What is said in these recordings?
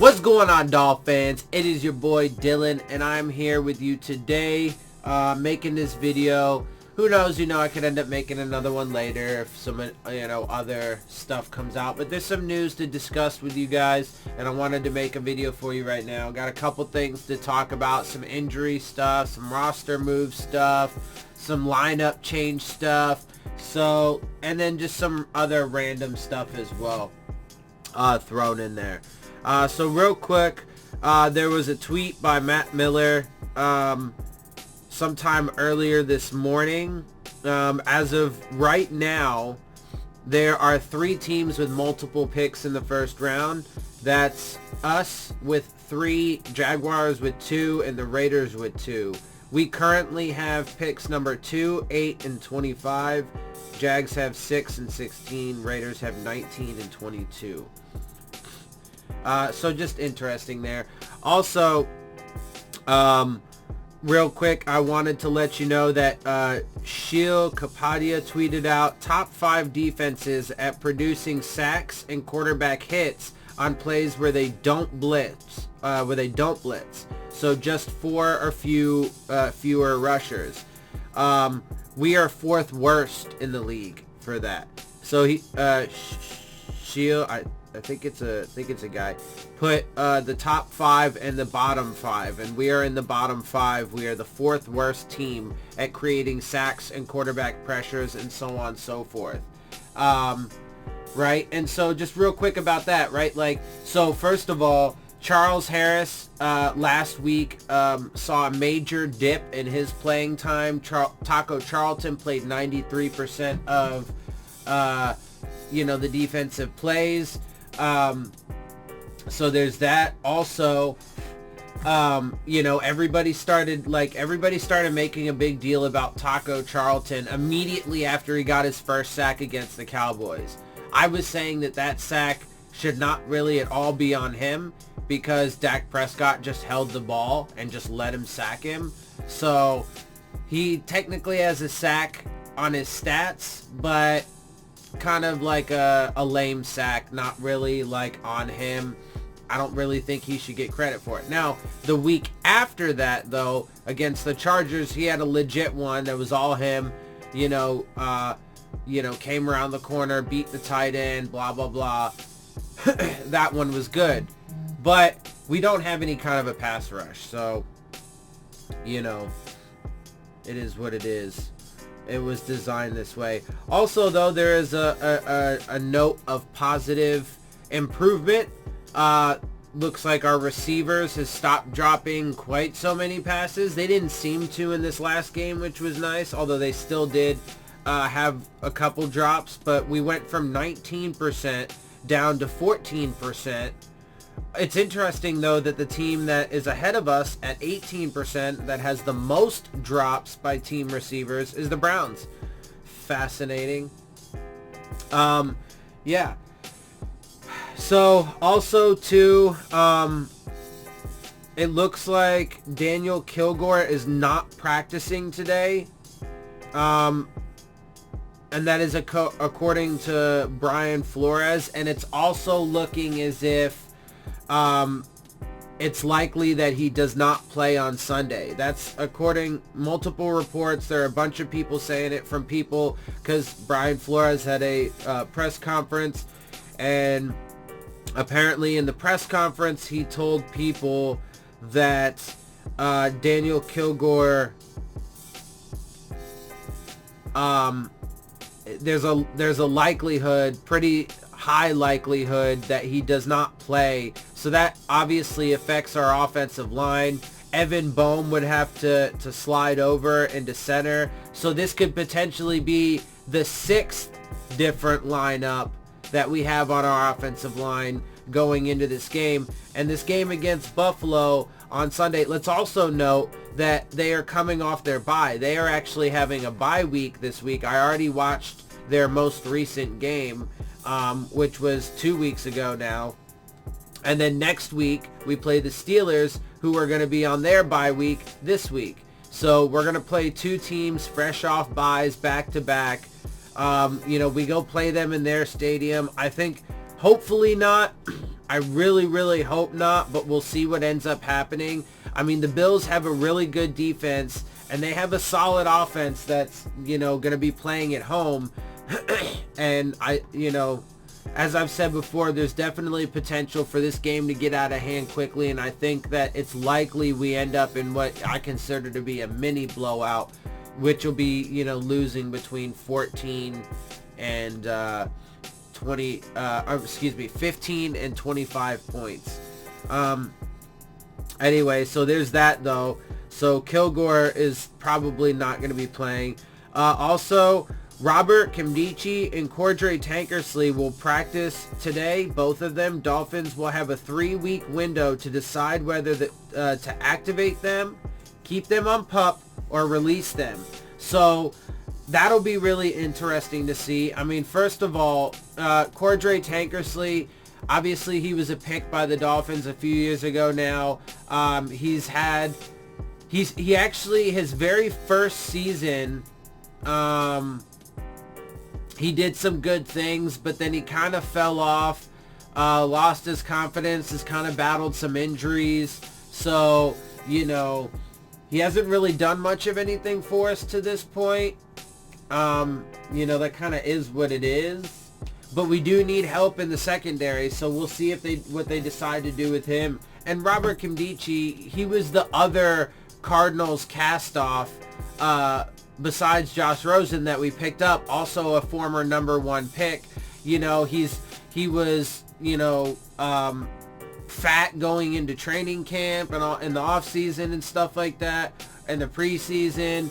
What's going on, Dolphins? It is your boy Dillon, and I'm here with you today making this video. Who knows, I could end up making another one later if some, other stuff comes out. But there's some news to discuss with you guys, and I wanted to make a video for you right now. Got a couple things to talk about, some injury stuff, some roster move stuff, some lineup change stuff, and then just some other random stuff as well thrown in there. So real quick, there was a tweet by Matt Miller sometime earlier this morning. As of right now, there are 3 teams with multiple picks in the first round. That's us with 3, Jaguars with 2, and the Raiders with 2. We currently have picks number 2, 8, and 25. Jags have 6 and 16. Raiders have 19 and 22. So just interesting there. Also, real quick, I wanted to let you know that Sheil Kapadia tweeted out top 5 defenses at producing sacks and quarterback hits on plays where they don't blitz. So just 4 or fewer rushers. We are 4th worst in the league for that. So Sheil, I think it's a guy, put the top 5 and the bottom 5, and we are in the bottom 5. We are the 4th worst team at creating sacks and quarterback pressures and so on and so forth. Right? And so just real quick about that, right? So first of all, Charles Harris last week saw a major dip in his playing time. Taco Charlton played 93% of the defensive plays. So there's that. Also, everybody started making a big deal about Taco Charlton immediately after he got his first sack against the Cowboys. I was saying that sack should not really at all be on him because Dak Prescott just held the ball and just let him sack him. So he technically has a sack on his stats, but kind of like a lame sack, not really on him. I don't really think he should get credit for it. Now, the week after that, though, against the Chargers, he had a legit one that was all him, came around the corner, beat the tight end, blah, blah, blah. That one was good. But we don't have any kind of a pass rush, so, it is what it is. It was designed this way. Also, though, there is a note of positive improvement. Looks like our receivers has stopped dropping quite so many passes. They didn't seem to in this last game, which was nice, although they still did have a couple drops. But we went from 19% down to 14%. It's interesting, though, that the team that is ahead of us at 18% that has the most drops by team receivers is the Browns. Fascinating. Yeah. So, also, too, it looks like Daniel Kilgore is not practicing today. And that is according to Brian Flores. And it's also looking as if it's likely that he does not play on Sunday. That's according multiple reports. There are a bunch of people saying it from people because Brian Flores had a press conference, and apparently in the press conference he told people that Daniel Kilgore there's a likelihood, pretty high likelihood, that he does not play. So that obviously affects our offensive line. Evan Boehm would have to slide over into center. So this could potentially be the 6th different lineup that we have on our offensive line going into this game. And this game against Buffalo on Sunday, let's also note that they are coming off their bye. They are actually having a bye week this week. I already watched their most recent game, which was 2 weeks ago now. And then next week, we play the Steelers, who are going to be on their bye week this week. So we're going to play 2 teams fresh off byes back to back. We go play them in their stadium. I think hopefully not. I really, really hope not, but we'll see what ends up happening. I mean, the Bills have a really good defense, and they have a solid offense that's, going to be playing at home. And as I've said before, there's definitely potential for this game to get out of hand quickly, and I think that it's likely we end up in what I consider to be a mini blowout, which will be, losing between 14 and 15 and 25 points. Anyway, so there's that though. So Kilgore is probably not going to be playing. Also, Robert Nkemdiche and Cordray Tankersley will practice today. Both of them. Dolphins will have a 3-week window to decide whether to activate them, keep them on PUP, or release them. So that'll be really interesting to see. I mean, first of all, Cordray Tankersley, obviously he was a pick by the Dolphins a few years ago now. He actually, his very first season, he did some good things, but then he kind of fell off, lost his confidence, has kind of battled some injuries. So, he hasn't really done much of anything for us to this point. That kind of is what it is. But we do need help in the secondary, so we'll see what they decide to do with him. And Robert Nkemdiche, he was the other Cardinals cast-off, besides Josh Rosen that we picked up, also a former number 1 pick. He was, fat going into training camp and all in the off season and stuff like that, and the preseason.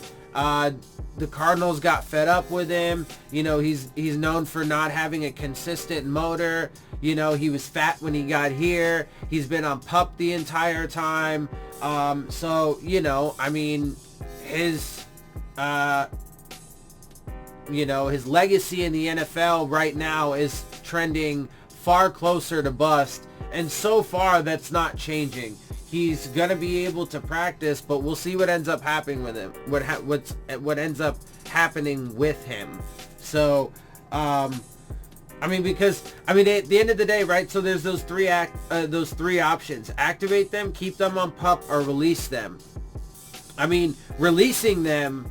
The Cardinals got fed up with him. He's known for not having a consistent motor. He was fat when he got here. He's been on PUP the entire time. So, I mean, his legacy in the NFL right now is trending far closer to bust. And so far, that's not changing. He's going to be able to practice, but we'll see what ends up happening with him. What ends up happening with him. So, because at the end of the day, right? So there's those three options: activate them, keep them on PUP, or release them. I mean, releasing them.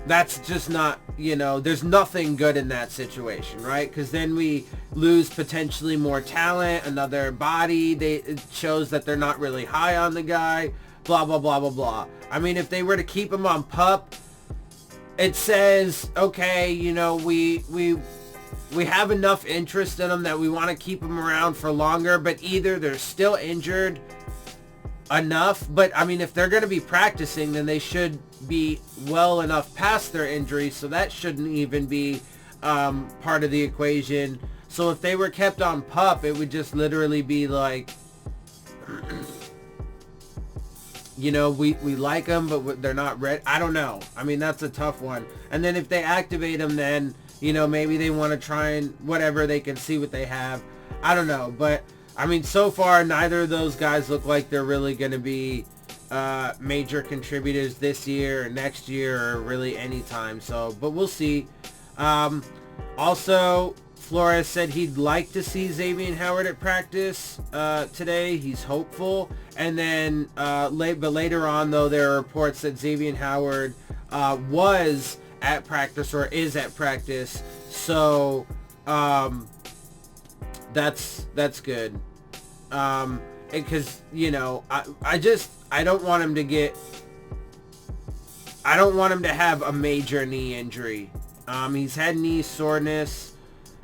That's just not, there's nothing good in that situation, right? Because then we lose potentially more talent, another body. It shows that they're not really high on the guy, blah, blah, blah, blah, blah. I mean, if they were to keep him on PUP, it says, okay, we have enough interest in him that we want to keep him around for longer, but either they're still injured enough, but if they're going to be practicing, then they should be well enough past their injury, so that shouldn't even be part of the equation. So if they were kept on PUP, it would just literally be like, we like them, but they're not ready. I don't know. That's a tough one. And then if they activate them, then, maybe they want to try and whatever, they can see what they have. I don't know, but so far, neither of those guys look like they're really going to be major contributors this year or next year or really any time. So, but we'll see. Also, Flores said he'd like to see Xavier Howard at practice today. He's hopeful. And then, but later on, though, there are reports that Xavier Howard was at practice or is at practice. So, that's good. Because, I don't want him to have a major knee injury. He's had knee soreness.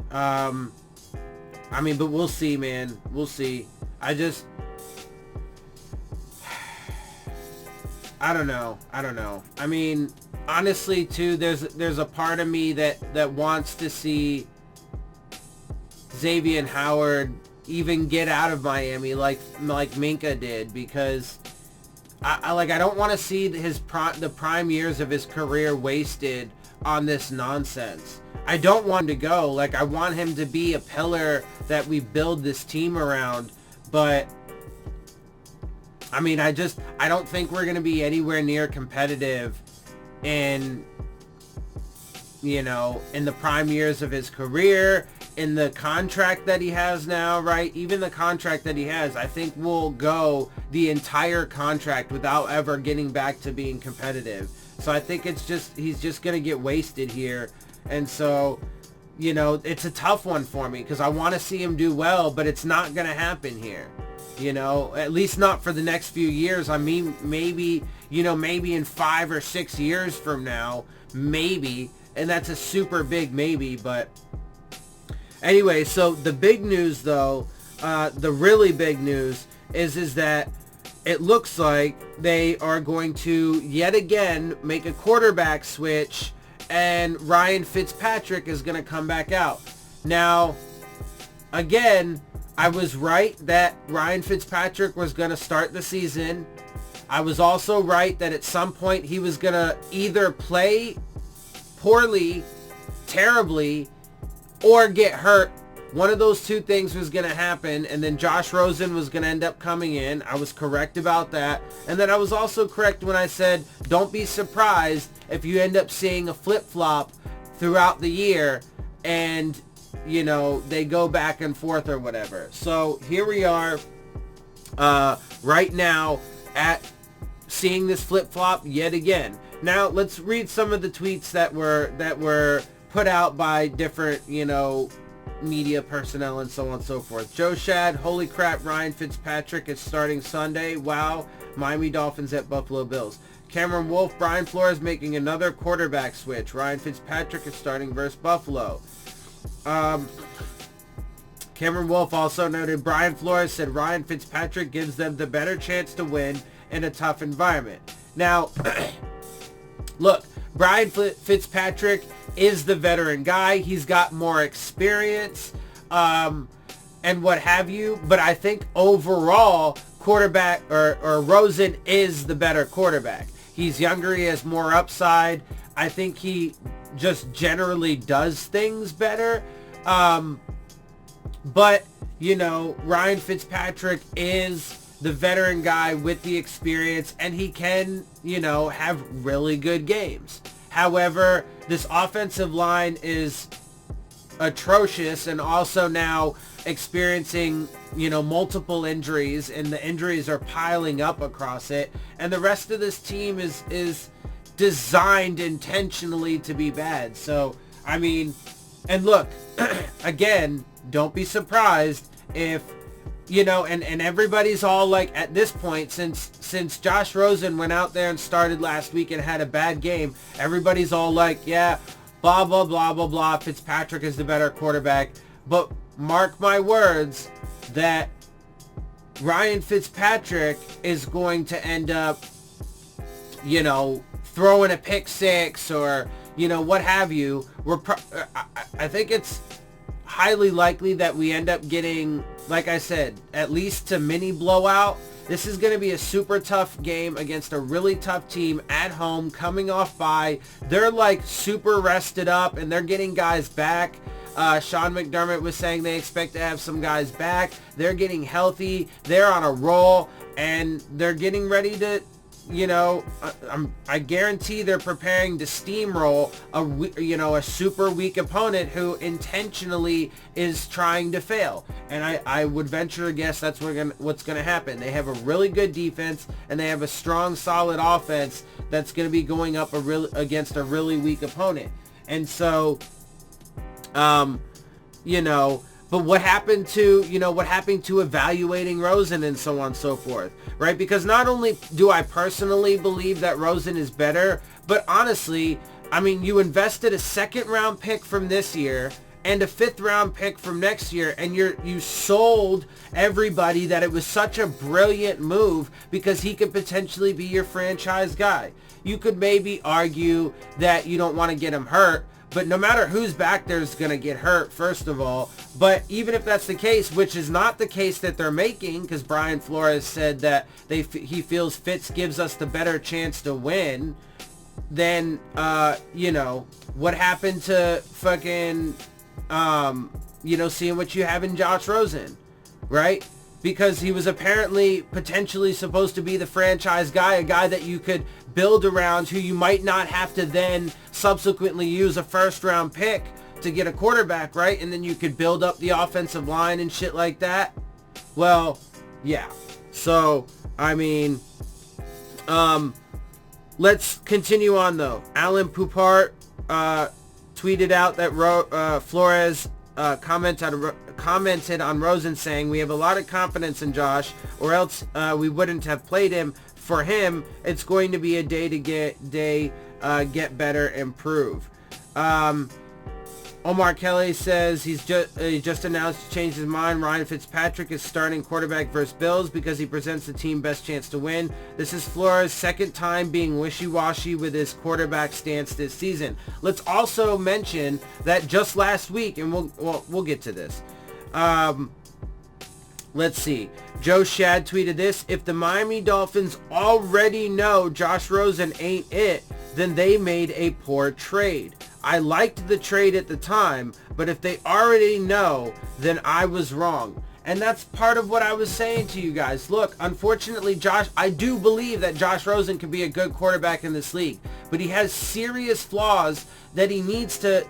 But we'll see, man. We'll see. I don't know. Honestly, too, there's a part of me that wants to see Xavier Howard even get out of Miami like Minka did, because I don't want to see the prime years of his career wasted on this nonsense. I don't want him to go. I want him to be a pillar that we build this team around. But I don't think we're going to be anywhere near competitive in in the prime years of his career, in the contract that he has now, right? Even the contract that he has, I think will go the entire contract without ever getting back to being competitive. So I think he's just going to get wasted here. And so, it's a tough one for me because I want to see him do well, but it's not going to happen here. At least not for the next few years. I mean, maybe in 5 or 6 years from now, maybe. And that's a super big maybe, but anyway, so the big news though, the really big news is that it looks like they are going to yet again make a quarterback switch, and Ryan Fitzpatrick is going to come back out. Now, again, I was right that Ryan Fitzpatrick was going to start the season. I was also right that at some point he was going to either play poorly, terribly, or get hurt. One of those two things was going to happen, and then Josh Rosen was going to end up coming in. I was correct about that. And then I was also correct when I said, don't be surprised if you end up seeing a flip-flop throughout the year and, they go back and forth or whatever. So here we are right now at seeing this flip-flop yet again. Now, let's read some of the tweets that were put out by different, media personnel and so on and so forth. Joe Shad, holy crap, Ryan Fitzpatrick is starting Sunday. Wow, Miami Dolphins at Buffalo Bills. Cameron Wolf, Brian Flores making another quarterback switch. Ryan Fitzpatrick is starting versus Buffalo. Cameron Wolf also noted Brian Flores said Ryan Fitzpatrick gives them the better chance to win in a tough environment. Now, look, Brian Fitzpatrick is the veteran guy. He's got more experience and what have you. But I think overall, quarterback or Rosen is the better quarterback. He's younger. He has more upside. I think he just generally does things better. But, Ryan Fitzpatrick is the veteran guy with the experience, and he can, have really good games. However, this offensive line is atrocious and also now experiencing, multiple injuries, and the injuries are piling up across it. And the rest of this team is designed intentionally to be bad. So, I mean, and look, again, don't be surprised if, and everybody's all like, at this point, since Josh Rosen went out there and started last week and had a bad game, everybody's all like, yeah, blah, blah, blah, blah, blah, Fitzpatrick is the better quarterback. But mark my words that Ryan Fitzpatrick is going to end up, throwing a pick six or, what have you. I think it's highly likely that we end up getting, like I said, at least a mini blowout. This is going to be a super tough game against a really tough team at home, coming off bye. They're like super rested up and they're getting guys back. Sean McDermott was saying they expect to have some guys back. They're getting healthy. They're on a roll and they're getting ready to, I guarantee they're preparing to steamroll a super weak opponent who intentionally is trying to fail. And I would venture to guess that's what's going to happen. They have a really good defense and they have a strong, solid offense that's going to be going up against a really weak opponent. And so, but what happened to evaluating Rosen and so on and so forth, right? Because not only do I personally believe that Rosen is better, but honestly, I mean, you invested a 2nd round pick from this year and a 5th round pick from next year, and you sold everybody that it was such a brilliant move because he could potentially be your franchise guy. You could maybe argue that you don't want to get him hurt, but no matter who's back there is going to get hurt, first of all. But even if that's the case, which is not the case that they're making, because Brian Flores said that he feels Fitz gives us the better chance to win, then, what happened to fucking, seeing what you have in Josh Rosen, right? because he was apparently potentially supposed to be the franchise guy, a guy that you could build around, who you might not have to then subsequently use a first-round pick to get a quarterback, right? And then you could build up the offensive line and shit like that. Well, yeah. So, I mean, let's continue on, though. Alan Poupart tweeted out that Flores commented on Rosen saying, "We have a lot of confidence in Josh, or else we wouldn't have played him. For him, it's going to be a day to get better, improve." Omar Kelly says he just announced to change his mind. Ryan Fitzpatrick is starting quarterback versus Bills because he presents the team best chance to win. This is Flores' second time being wishy-washy with his quarterback stance this season. Let's also mention that just last week, and we'll get to this. Let's see. Joe Shad tweeted this: "If the Miami Dolphins already know Josh Rosen ain't it, then they made a poor trade. I liked the trade at the time, but if they already know, then I was wrong." And that's part of what I was saying to you guys. Look, unfortunately, I do believe that Josh Rosen can be a good quarterback in this league, but he has serious flaws that he needs to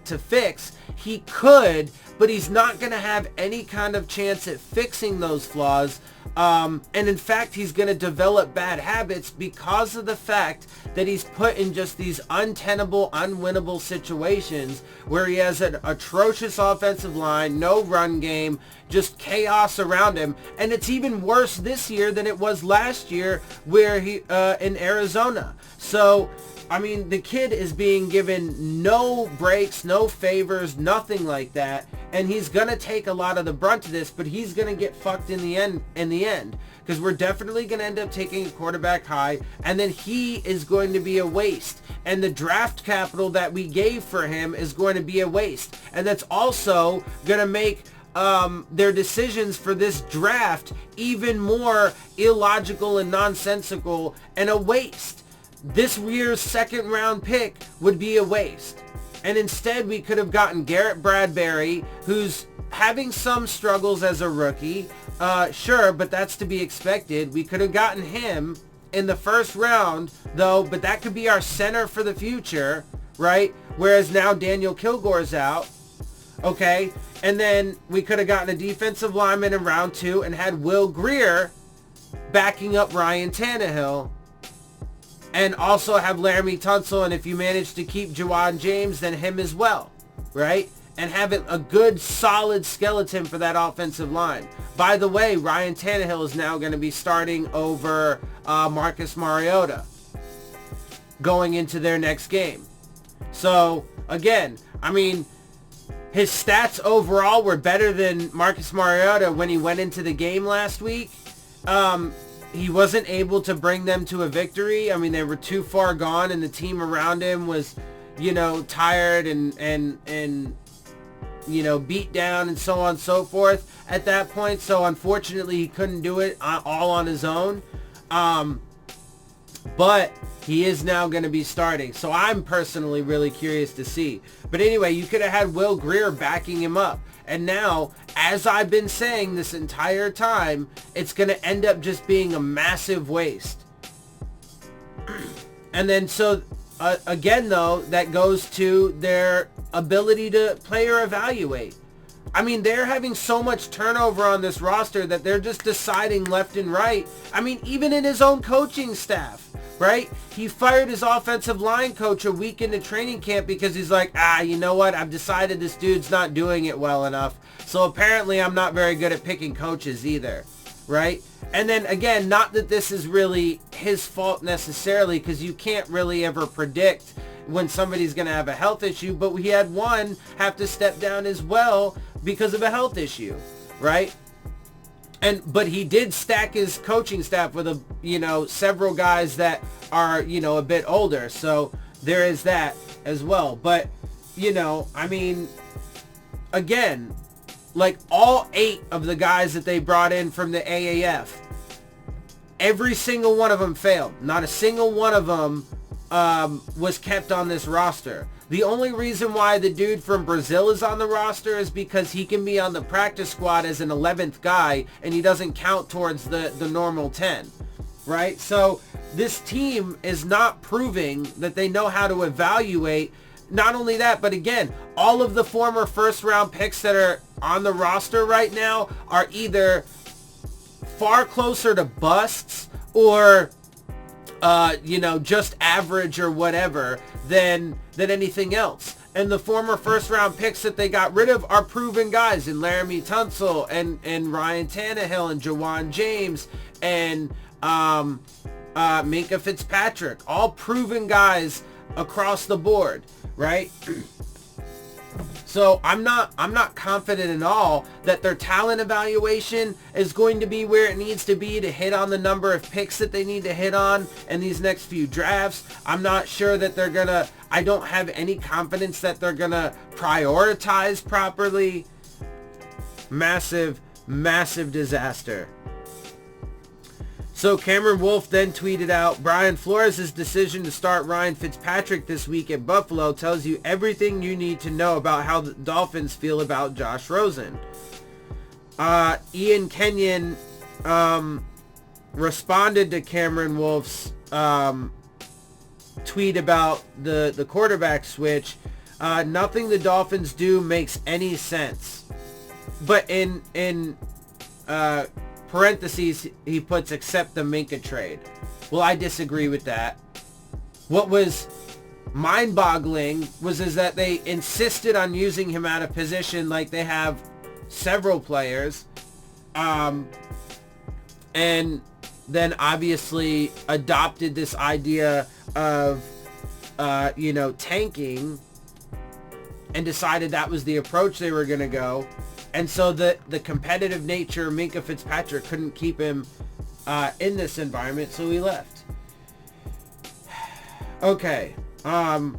fix. He could, but he's not going to have any kind of chance at fixing those flaws. And in fact, he's going to develop bad habits because of the fact that he's put in just these untenable, unwinnable situations where he has an atrocious offensive line, no run game, just chaos around him. And it's even worse this year than it was last year where he in Arizona. So, I mean, the kid is being given no breaks, no favors, nothing like that. And he's going to take a lot of the brunt of this, but he's going to get fucked in the end. Because we're definitely going to end up taking a quarterback high, and then he is going to be a waste. And the draft capital that we gave for him is going to be a waste. And that's also going to make their decisions for this draft even more illogical and nonsensical and a waste. This year's second round pick would be a waste. And instead we could have gotten Garrett Bradbury, who's having some struggles as a rookie. Sure, but that's to be expected. We could have gotten him in the first round, though, but that could be our center for the future, right? Whereas now Daniel Kilgore's out. Okay, and then we could have gotten a defensive lineman in round 2 and had Will Grier backing up Ryan Tannehill, and also have Laramie Tunsil, and if you manage to keep Juwan James, then him as well, right? And have a good, solid skeleton for that offensive line. By the way, Ryan Tannehill is now going to be starting over Marcus Mariota going into their next game. So, again, I mean, his stats overall were better than Marcus Mariota when he went into the game last week. He wasn't able to bring them to a victory. I mean, they were too far gone, and the team around him was, tired and beat down and so on and so forth at that point. So unfortunately, he couldn't do it all on his own. But he is now going to be starting. So I'm personally really curious to see. But anyway, you could have had Will Grier backing him up. And now, as I've been saying this entire time, it's going to end up just being a massive waste. And then so, again though, that goes to their ability to player evaluate. I mean, they're having so much turnover on this roster that they're just deciding left and right. I mean, even in his own coaching staff, right? He fired his offensive line coach a week into training camp because he's like, you know what? I've decided this dude's not doing it well enough. So apparently I'm not very good at picking coaches either, right? And then again, not that this is really his fault necessarily, because you can't really ever predict when somebody's going to have a health issue, but we had one have to step down as well because of a health issue, right? But he did stack his coaching staff with several guys that are, a bit older. So there is that as well. But, I mean, again, like all 8 of the guys that they brought in from the AAF, every single one of them failed. Not a single one of them was kept on this roster. The only reason why the dude from Brazil is on the roster is because he can be on the practice squad as an 11th guy, and he doesn't count towards the normal 10, right? So this team is not proving that they know how to evaluate. Not only that, but again, all of the former first-round picks that are on the roster right now are either far closer to busts or just average or whatever than anything else. And the former first-round picks that they got rid of are proven guys in Laramie Tunsil and Ryan Tannehill and Jawan James and Minkah Fitzpatrick. All proven guys across the board, right? So I'm not confident at all that their talent evaluation is going to be where it needs to be to hit on the number of picks that they need to hit on in these next few drafts. I'm not sure that I don't have any confidence that they're gonna prioritize properly. Massive, massive disaster. So Cameron Wolfe then tweeted out, Brian Flores' decision to start Ryan Fitzpatrick this week at Buffalo tells you everything you need to know about how the Dolphins feel about Josh Rosen. Ian Kenyon responded to Cameron Wolfe's tweet about the quarterback switch. Nothing the Dolphins do makes any sense. But in parentheses, he puts except the Minkah trade. Well, I disagree with that. What was mind-boggling is that they insisted on using him out of position like they have several players, and then obviously adopted this idea of tanking and decided that was the approach they were going to go. And so the competitive nature of Minkah Fitzpatrick couldn't keep him in this environment, so he left. Okay. Armando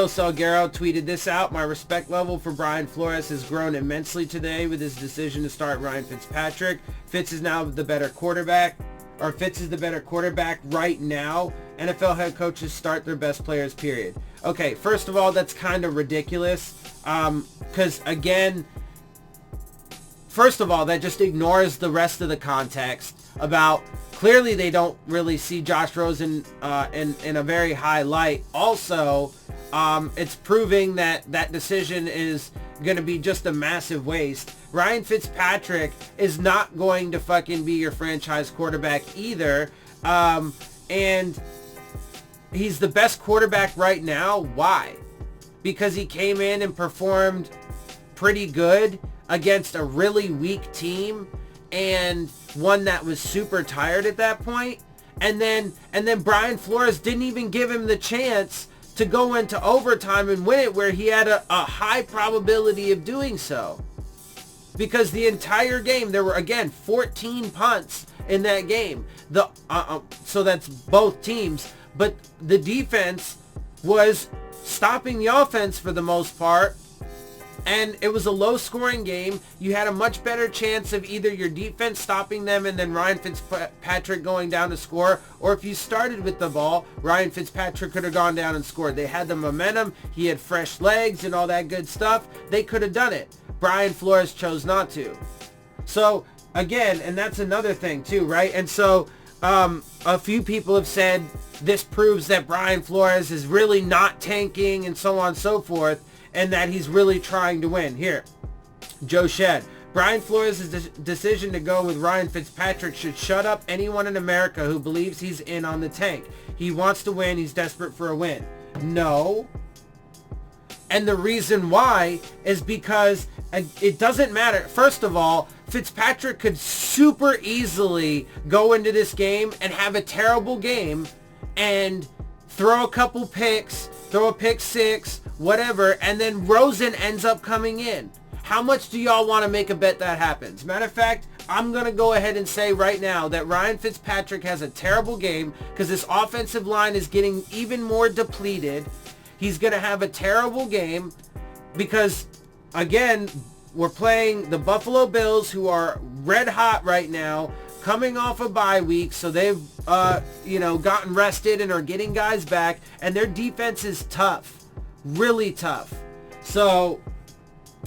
Salguero tweeted this out. My respect level for Brian Flores has grown immensely today with his decision to start Ryan Fitzpatrick. Fitz is now the better quarterback. Or Fitz is the better quarterback right now. NFL head coaches start their best players, period. Okay, first of all, that's kind of ridiculous. Because, again, first of all, that just ignores the rest of the context about clearly they don't really see Josh Rosen in a very high light. Also, it's proving that decision is going to be just a massive waste. Ryan Fitzpatrick is not going to fucking be your franchise quarterback either. And he's the best quarterback right now. Why? Because he came in and performed pretty good against a really weak team and one that was super tired at that point. And then Brian Flores didn't even give him the chance to go into overtime and win it, where he had a high probability of doing so. Because the entire game, there were, again, 14 punts in that game. So that's both teams. But the defense was stopping the offense for the most part. And it was a low-scoring game. You had a much better chance of either your defense stopping them and then Ryan Fitzpatrick going down to score, or if you started with the ball, Ryan Fitzpatrick could have gone down and scored. They had the momentum. He had fresh legs and all that good stuff. They could have done it. Brian Flores chose not to. So, again, and that's another thing too, right? And so a few people have said this proves that Brian Flores is really not tanking and so on and so forth, and that he's really trying to win. Here, Joe Shed. Brian Flores' decision to go with Ryan Fitzpatrick should shut up anyone in America who believes he's in on the tank. He wants to win. He's desperate for a win. No. And the reason why is because it doesn't matter. First of all, Fitzpatrick could super easily go into this game and have a terrible game and throw a couple picks, throw a pick six, whatever, and then Rosen ends up coming in. How much do y'all want to make a bet that happens? Matter of fact, I'm going to go ahead and say right now that Ryan Fitzpatrick has a terrible game because this offensive line is getting even more depleted. He's going to have a terrible game because, again, we're playing the Buffalo Bills, who are red hot right now. coming off a bye week, so they've, gotten rested and are getting guys back, and their defense is tough, really tough. So,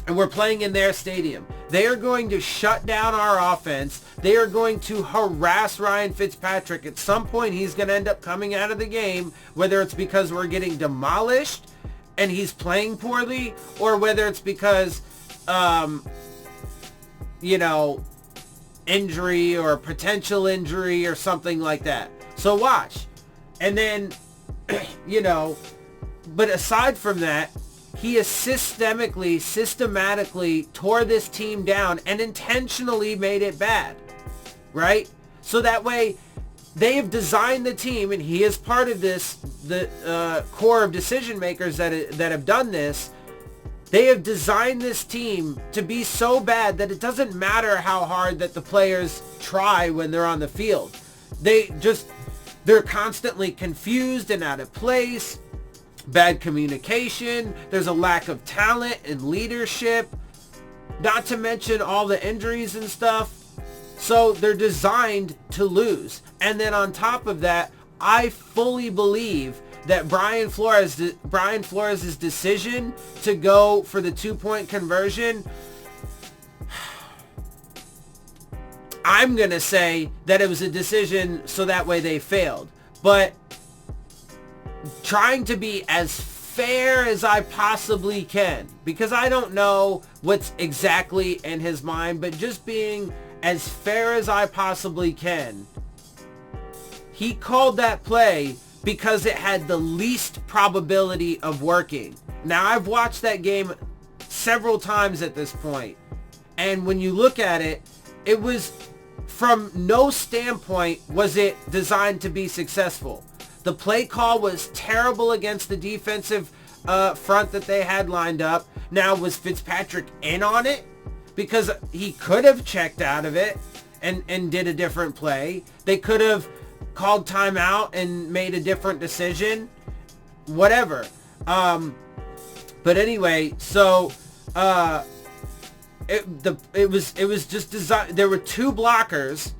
and we're playing in their stadium. They are going to shut down our offense. They are going to harass Ryan Fitzpatrick. At some point, he's going to end up coming out of the game, whether it's because we're getting demolished and he's playing poorly, or whether it's because, injury or potential injury or something like that. So watch. And then, but aside from that, he has systematically tore this team down and intentionally made it bad, right? So that way, they have designed the team, and he is part of this, the core of decision makers that have done this. They have designed this team to be so bad that it doesn't matter how hard that the players try when they're on the field. They're constantly confused and out of place. Bad communication. There's a lack of talent and leadership. Not to mention all the injuries and stuff. So they're designed to lose. And then on top of that, I fully believe that Brian Flores' decision to go for the 2-point conversion, I'm going to say that it was a decision so that way they failed. But trying to be as fair as I possibly can, because I don't know what's exactly in his mind, but just being as fair as I possibly can, he called that play because it had the least probability of working. Now, I've watched that game several times at this point, and when you look at it, it was, from no standpoint was it designed to be successful. The play call was terrible against the defensive front that they had lined up. Now, was Fitzpatrick in on it? Because he could have checked out of it and did a different play. They could have called timeout and made a different decision. Whatever. But anyway, so it was just designed. There were two blockers,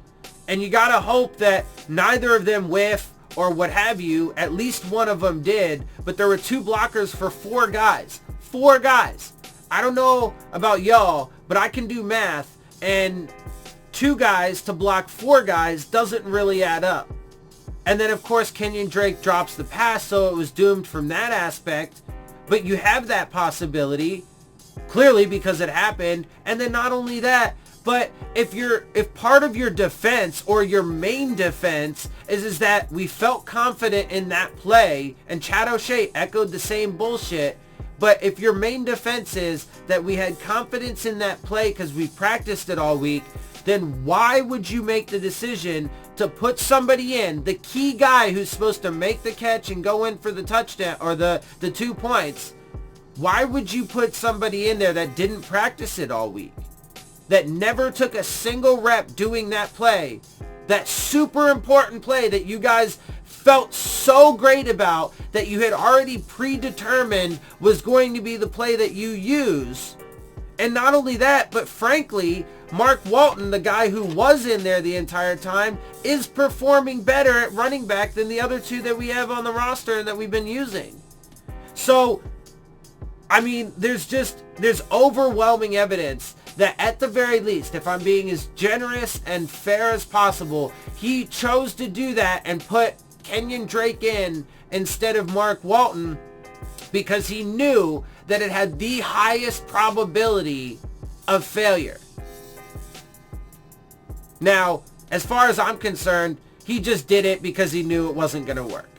and you gotta hope that neither of them whiff or what have you. At least one of them did, but there were two blockers for four guys. Four guys. I don't know about y'all, but I can do math, and two guys to block four guys doesn't really add up. And then, of course, Kenyon Drake drops the pass, so it was doomed from that aspect. But you have that possibility, clearly, because it happened. And then not only that, but if part of your defense or your main defense is that we felt confident in that play, and Chad O'Shea echoed the same bullshit, but if your main defense is that we had confidence in that play because we practiced it all week, then why would you make the decision to put somebody in, the key guy who's supposed to make the catch and go in for the touchdown or the 2 points? Why would you put somebody in there that didn't practice it all week, that never took a single rep doing that play, that super important play that you guys felt so great about, that you had already predetermined was going to be the play that you use? And not only that, but frankly, Mark Walton, the guy who was in there the entire time, is performing better at running back than the other two that we have on the roster and that we've been using. So, I mean, there's overwhelming evidence that at the very least, if I'm being as generous and fair as possible, he chose to do that and put Kenyon Drake in instead of Mark Walton because he knew that it had the highest probability of failure. Now, as far as I'm concerned, he just did it because he knew it wasn't going to work.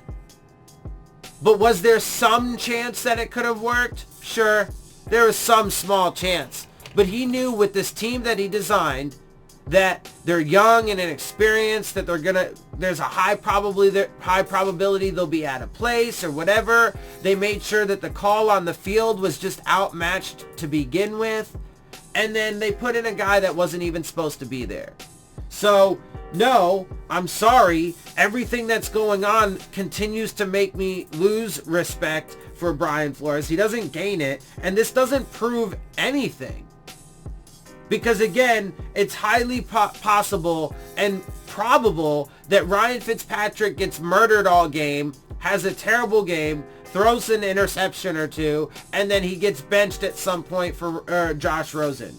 But was there some chance that it could have worked? Sure, there was some small chance. But he knew with this team that he designed that they're young and inexperienced, that there's a high probability they'll be out of place or whatever. They made sure that the call on the field was just outmatched to begin with. And then they put in a guy that wasn't even supposed to be there. So, no, I'm sorry. Everything that's going on continues to make me lose respect for Brian Flores. He doesn't gain it, and this doesn't prove anything. Because again, it's highly possible and probable that Ryan Fitzpatrick gets murdered all game, has a terrible game, throws an interception or two, and then he gets benched at some point for Josh Rosen.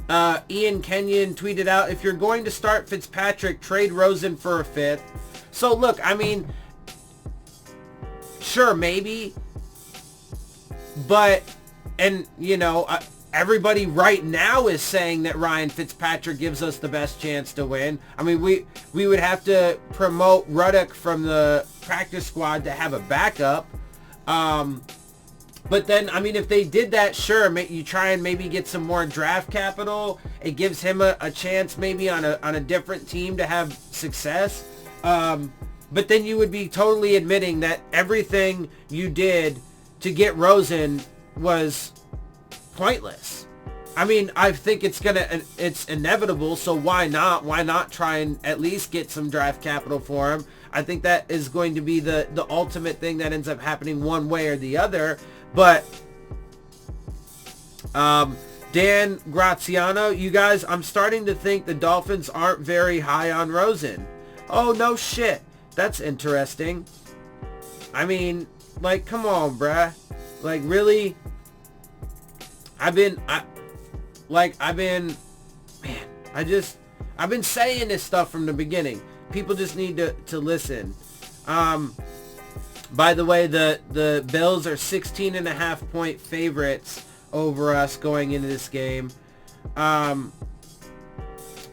Ian Kenyon tweeted out, if you're going to start Fitzpatrick, trade Rosen for a fifth. So look, I mean, sure, maybe, but, and you know, everybody right now is saying that Ryan Fitzpatrick gives us the best chance to win. I mean, we would have to promote Ruddock from the practice squad to have a backup. But then, I mean, if they did that, sure, you try and maybe get some more draft capital. It gives him a chance maybe on a different team to have success. But then you would be totally admitting that everything you did to get Rosen was pointless. I mean, I think it's inevitable, so why not? Why not try and at least get some draft capital for him? I think that is going to be the ultimate thing that ends up happening one way or the other. But Dan Graziano, you guys, I'm starting to think the Dolphins aren't very high on Rosen. Oh, no shit. That's interesting. I mean, like, come on, bruh. Like, really? I've been saying this stuff from the beginning. People just need to listen. By the way, the Bills are 16.5 point favorites over us going into this game.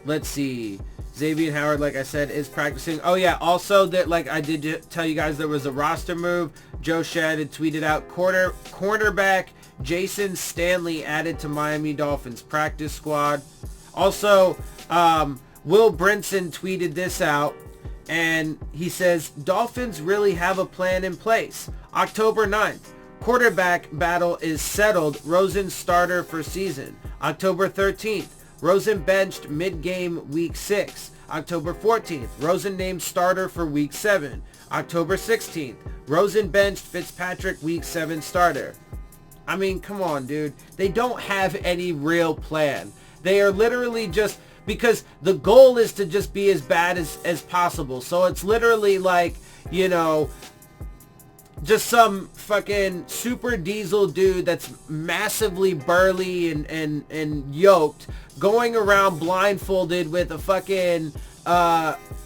Let's see. Xavier Howard, like I said, is practicing. Oh yeah, also that, like I did tell you guys, there was a roster move. Joe Shad had tweeted out cornerback Jason Stanley added to Miami Dolphins practice squad. Also, Will Brinson tweeted this out, and he says, Dolphins really have a plan in place. October 9th, quarterback battle is settled. Rosen starter for season. October 13th, Rosen benched mid-game week 6. October 14th, Rosen named starter for week 7. October 16th, Rosen benched Fitzpatrick week 7 starter. I mean, come on, dude. They don't have any real plan. They are literally just, because the goal is to just be as bad as possible. So it's literally like, you know, just some fucking super diesel dude that's massively burly and yoked, going around blindfolded with a fucking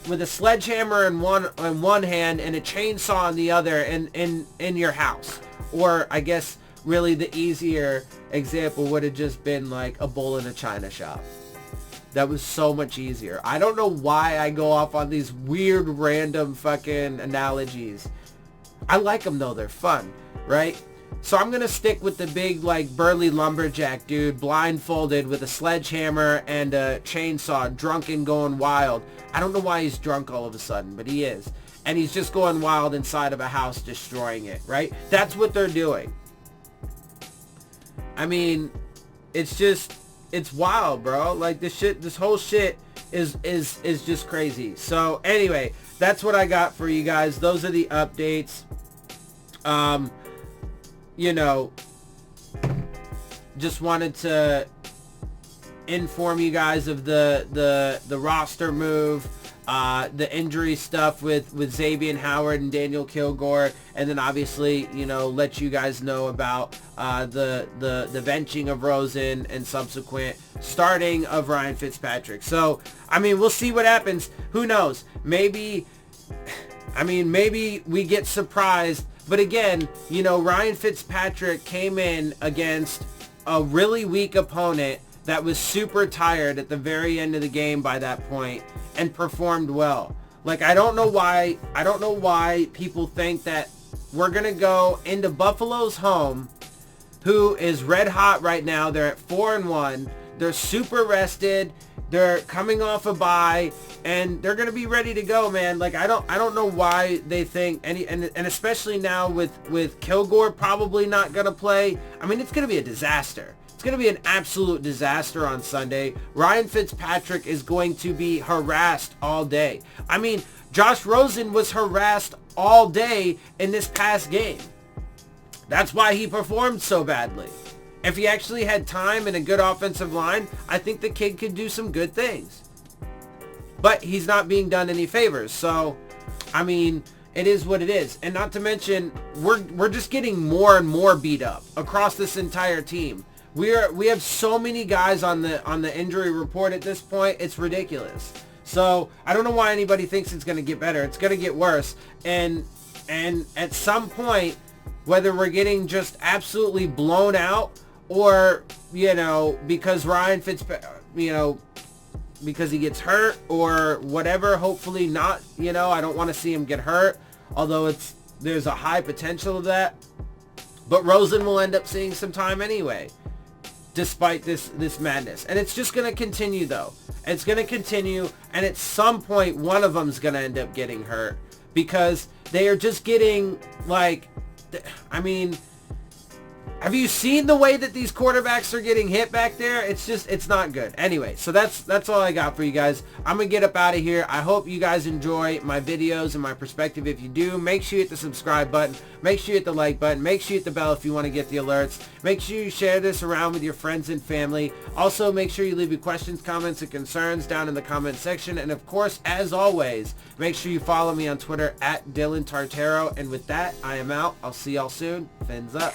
with a sledgehammer in one hand and a chainsaw in the other in your house. Or I guess really the easier example would have just been like a bull in a china shop. That was so much easier. I don't know why I go off on these weird random fucking analogies. I like them though, they're fun, right? So I'm going to stick with the big like burly lumberjack dude, blindfolded with a sledgehammer and a chainsaw, drunk and going wild. I don't know why he's drunk all of a sudden, but he is. And he's just going wild inside of a house, destroying it, right? That's what they're doing. I mean, it's just, it's wild, bro. Like this whole shit is just crazy. So anyway, that's what I got for you guys. Those are the updates. You know, just wanted to inform you guys of the roster move, the injury stuff with Xavier Howard and Daniel Kilgore, and then obviously, you know, let you guys know about the benching of Rosen and subsequent starting of Ryan Fitzpatrick. So, I mean, we'll see what happens. Who knows? Maybe we get surprised. But again, you know, Ryan Fitzpatrick came in against a really weak opponent that was super tired at the very end of the game by that point and performed well. Like, I don't know why people think that we're going to go into Buffalo's home, who is red hot right now. They're at 4-1. They're super rested. They're coming off a bye, and they're gonna be ready to go, man. Like I don't know why they think and especially now with Kilgore probably not gonna play. I mean, it's gonna be a disaster. It's gonna be an absolute disaster on Sunday. Ryan Fitzpatrick is going to be harassed all day. I mean, Josh Rosen was harassed all day in this past game. That's why he performed so badly. If he actually had time and a good offensive line, I think the kid could do some good things. But he's not being done any favors. So, I mean, it is what it is. And not to mention, we're just getting more and more beat up across this entire team. We have so many guys on the injury report at this point. It's ridiculous. So I don't know why anybody thinks it's going to get better. It's going to get worse. And at some point, whether we're getting just absolutely blown out or, you know, because Ryan Fitzpatrick, you know, because he gets hurt or whatever, hopefully not, you know, I don't want to see him get hurt, although there's a high potential of that. But Rosen will end up seeing some time anyway, despite this madness. And it's just going to continue, though. It's going to continue, and at some point, one of them's going to end up getting hurt because they are just getting, like, I mean, have you seen the way that these quarterbacks are getting hit back there? It's not good. Anyway, so that's all I got for you guys. I'm going to get up out of here. I hope you guys enjoy my videos and my perspective. If you do, make sure you hit the subscribe button. Make sure you hit the like button. Make sure you hit the bell if you want to get the alerts. Make sure you share this around with your friends and family. Also, make sure you leave your questions, comments, and concerns down in the comment section. And of course, as always, make sure you follow me on Twitter at Dillon Tartaro. And with that, I am out. I'll see y'all soon. Fins up.